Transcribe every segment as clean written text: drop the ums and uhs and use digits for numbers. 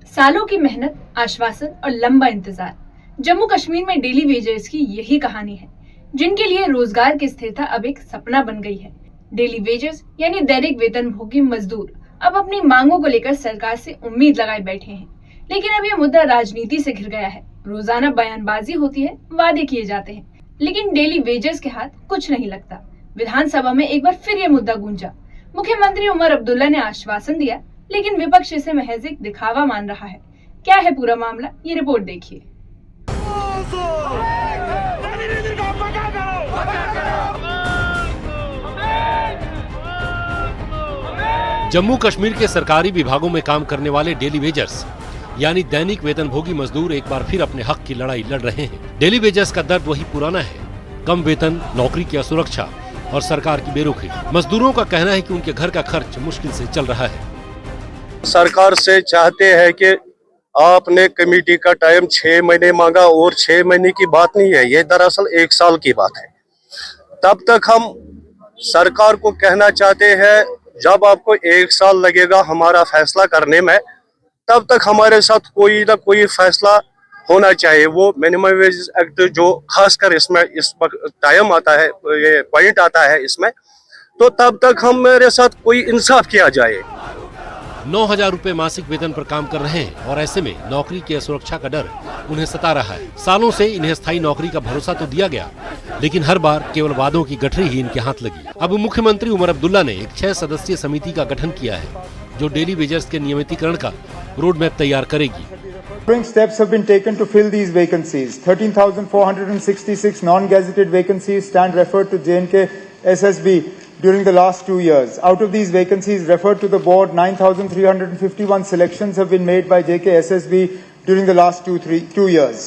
सालों की मेहनत, आश्वासन और लंबा इंतजार। जम्मू कश्मीर में डेली वेजर्स की यही कहानी है, जिनके लिए रोजगार की स्थिरता अब एक सपना बन गई है। डेली वेजर्स यानी दैनिक वेतनभोगी मजदूर अब अपनी मांगों को लेकर सरकार से उम्मीद लगाए बैठे हैं, लेकिन अब यह मुद्दा राजनीति से घिर गया है। रोजाना बयानबाजी होती है, वादे किए जाते हैं, लेकिन डेली वेजर्स के हाथ कुछ नहीं लगता। विधानसभा में एक बार फिर यह मुद्दा गूंजा। मुख्यमंत्री उमर अब्दुल्ला ने आश्वासन दिया, लेकिन विपक्ष इसे महज एक दिखावा मान रहा है। क्या है पूरा मामला, ये रिपोर्ट देखिए। जम्मू कश्मीर के सरकारी विभागों में काम करने वाले डेली वेजर्स यानी दैनिक वेतनभोगी मजदूर एक बार फिर अपने हक की लड़ाई लड़ रहे हैं। डेली वेजर्स का दर्द वही पुराना है, कम वेतन, नौकरी की असुरक्षा और सरकार की बेरुखी। मजदूरों का कहना है कि उनके घर का खर्च मुश्किल से चल रहा है। सरकार से चाहते हैं कि आपने कमेटी का टाइम 6 महीने मांगा और 6 महीने की बात नहीं है, ये दरअसल 1 साल की बात है। तब तक हम सरकार को कहना चाहते हैं, जब आपको 1 साल लगेगा हमारा फैसला करने में, तब तक हमारे साथ कोई ना कोई फैसला होना चाहिए। वो मिनिमम वेज एक्ट जो खासकर इसमें इस टाइम आता है, ये पॉइंट आता है इसमें, तो तब तक हमारे साथ कोई इंसाफ किया जाए। 9,000 रुपए मासिक वेतन पर काम कर रहे हैं और ऐसे में नौकरी की असुरक्षा का डर उन्हें सता रहा है। सालों से इन्हें स्थायी नौकरी का भरोसा तो दिया गया, लेकिन हर बार केवल वादों की गठरी ही इनके हाथ लगी। अब मुख्यमंत्री उमर अब्दुल्ला ने एक 6 सदस्यीय समिति का गठन किया है, जो डेली वेजर्स के नियमितीकरण का रोड मैप तैयार करेगी। Steps have been taken to fill these vacancies. 13,466 non-gazetted vacancies stand referred to J&K SSB during the last 2 years. Out of these vacancies referred to the board, 9,351 selections have been made by JK SSB during the last 2 years.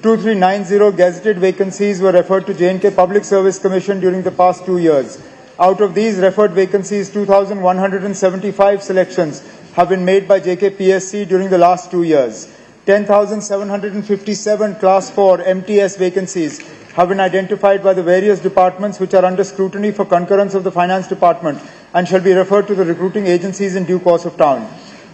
2,390 gazetted vacancies were referred to J&K Public Service Commission during the past 2 years. Out of these referred vacancies, 2,175 selections have been made by JK PSC during the last 2 years. 10,757 Class 4 MTS vacancies have been identified by the various departments which are under scrutiny for concurrence of the Finance Department and shall be referred to the recruiting agencies in due course of time.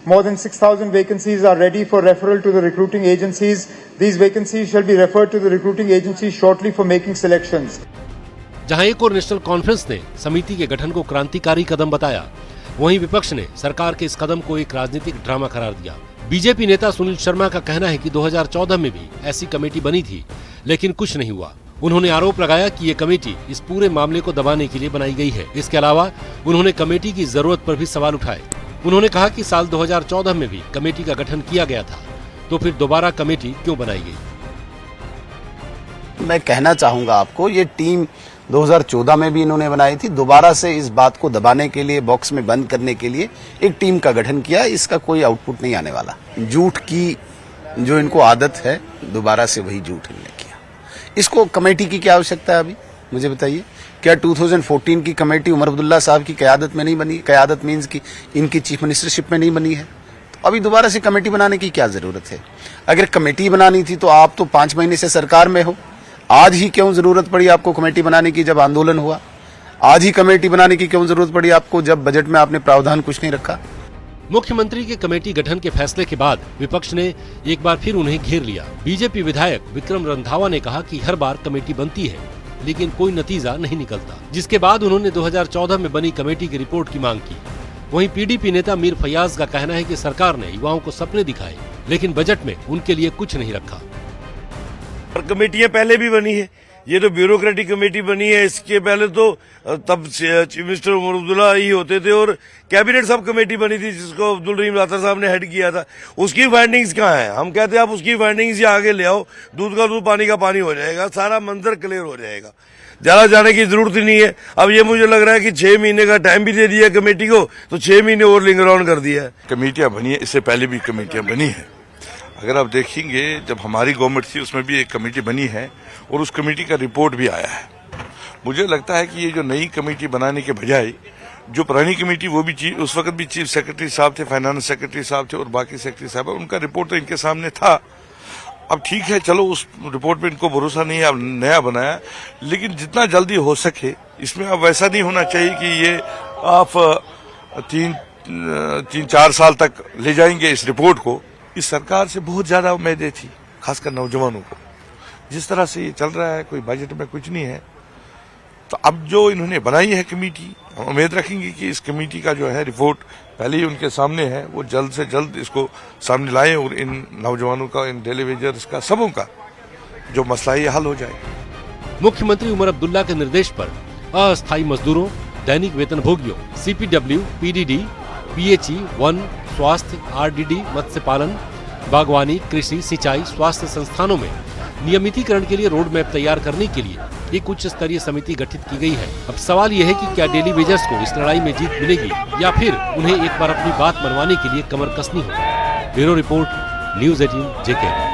More than 6,000 vacancies are ready for referral to the recruiting agencies. These vacancies shall be referred to the recruiting agencies shortly for making selections. जहां एक और national conference ने समिति के गठन को क्रांतिकारी कदम बताया, वहीं विपक्ष ने सरकार के इस कदम को एक राजनीतिक ड्रामा करार दिया। बीजेपी नेता सुनील शर्मा का कहना है कि 2014 में भी ऐसी कमेटी बनी थी, लेकिन कुछ नहीं हुआ। उन्होंने आरोप लगाया कि ये कमेटी इस पूरे मामले को दबाने के लिए बनाई गई है। इसके अलावा उन्होंने कमेटी की जरूरत पर भी सवाल उठाए। उन्होंने कहा कि साल 2014 में भी कमेटी का गठन किया गया था, तो फिर दोबारा कमेटी क्यों बनाई गई? मैं कहना चाहूंगा आपको, ये टीम 2014 में भी इन्होंने बनाई थी। दोबारा से इस बात को दबाने के लिए, बॉक्स में बंद करने के लिए एक टीम का गठन किया। इसका कोई आउटपुट नहीं आने वाला। झूठ की जो इनको आदत है, दोबारा से वही झूठ इन्होंने किया। इसको कमेटी की क्या आवश्यकता है अभी, मुझे बताइए। क्या 2014 की कमेटी उमर अब्दुल्ला साहब की क़यादत में नहीं बनी? क़यादत मीन्स की इनकी चीफ मिनिस्टरशिप में नहीं बनी है, तो अभी दोबारा से कमेटी बनाने की क्या जरूरत है? अगर कमेटी बनानी थी तो आप तो 5 महीने से सरकार में हो। आज ही क्यों जरूरत पड़ी आपको कमेटी बनाने की, जब आंदोलन हुआ? आज ही कमेटी बनाने की क्यों जरूरत पड़ी आपको, जब बजट में आपने प्रावधान कुछ नहीं रखा? मुख्यमंत्री के कमेटी गठन के फैसले के बाद विपक्ष ने एक बार फिर उन्हें घेर लिया। बीजेपी विधायक विक्रम रंधावा ने कहा कि हर बार कमेटी बनती है, लेकिन कोई नतीजा नहीं निकलता, जिसके बाद उन्होंने 2014 में बनी कमेटी की रिपोर्ट की मांग की। वहीं पीडीपी नेता मीर फयाज का कहना है कि सरकार ने युवाओं को सपने दिखाए, लेकिन बजट में उनके लिए कुछ नहीं रखा। और कमेटियां पहले भी बनी है, ये तो ब्यूरोक्रेटिक कमेटी बनी है। इसके पहले तो तब चीफ मिनिस्टर उमर अब्दुल्ला ही होते थे और कैबिनेट सब कमेटी बनी थी, जिसको अब्दुल रहीम लातर साहब ने हेड किया था। उसकी फाइंडिंग्स कहाँ है? हम कहते हैं आप उसकी फाइंडिंग्स ही आगे ले आओ, दूध का दूध पानी का पानी हो जाएगा, सारा मंजर क्लियर हो जाएगा। ज्यादा जाने की जरूरत ही नहीं है। अब ये मुझे लग रहा है कि 6 महीने का टाइम भी दे दिया कमेटी को, तो 6 महीने और लिंगर ऑन कर दिया है। कमेटियां बनी है, इससे पहले भी कमेटियां बनी है। अगर आप देखेंगे, जब हमारी गवर्नमेंट थी उसमें भी एक कमेटी बनी है और उस कमेटी का रिपोर्ट भी आया है। मुझे लगता है कि ये जो नई कमेटी बनाने के बजाय जो पुरानी कमेटी, वो भी उस वक्त भी चीफ सेक्रेटरी साहब थे, फाइनेंस सेक्रेटरी साहब थे और बाकी सेक्रेटरी साहब, उनका रिपोर्ट तो इनके सामने था। अब ठीक है, चलो उस रिपोर्ट पे इनको भरोसा नहीं है, अब नया बनाया, लेकिन जितना जल्दी हो सके इसमें अब वैसा नहीं होना चाहिए कि ये आप 3-4 साल तक ले जाएंगे इस रिपोर्ट को इस सरकार से बहुत ज्यादा उम्मीदें थी, खासकर नौजवानों को। जिस तरह से ये चल रहा है, कोई बजट में कुछ नहीं है, तो अब जो इन्होंने बनाई है कमेटी, हम उम्मीद रखेंगे कि इस कमेटी का जो है रिपोर्ट पहले ही उनके सामने है, वो जल्द से जल्द इसको सामने लाएं और इन नौजवानों का, इन डेली वेजर्स का, सबों का जो मसला है ये हल हो जाए। मुख्यमंत्री उमर अब्दुल्ला के निर्देश पर अस्थायी मजदूरों, दैनिक वेतनभोगियों, सीपीडब्ल्यू, पीडीडी, पीएचई, वन, स्वास्थ्य, आरडीडी, मत्स्य पालन, बागवानी, कृषि, सिंचाई, स्वास्थ्य संस्थानों में नियमितीकरण के लिए रोड मैप तैयार करने के लिए एक उच्च स्तरीय समिति गठित की गई है। अब सवाल यह है कि क्या डेली वेजर्स को इस लड़ाई में जीत मिलेगी या फिर उन्हें एक बार अपनी बात मनवाने के लिए कमर कसनी होगी। ब्यूरो रिपोर्ट, न्यूज़ 18 जेके।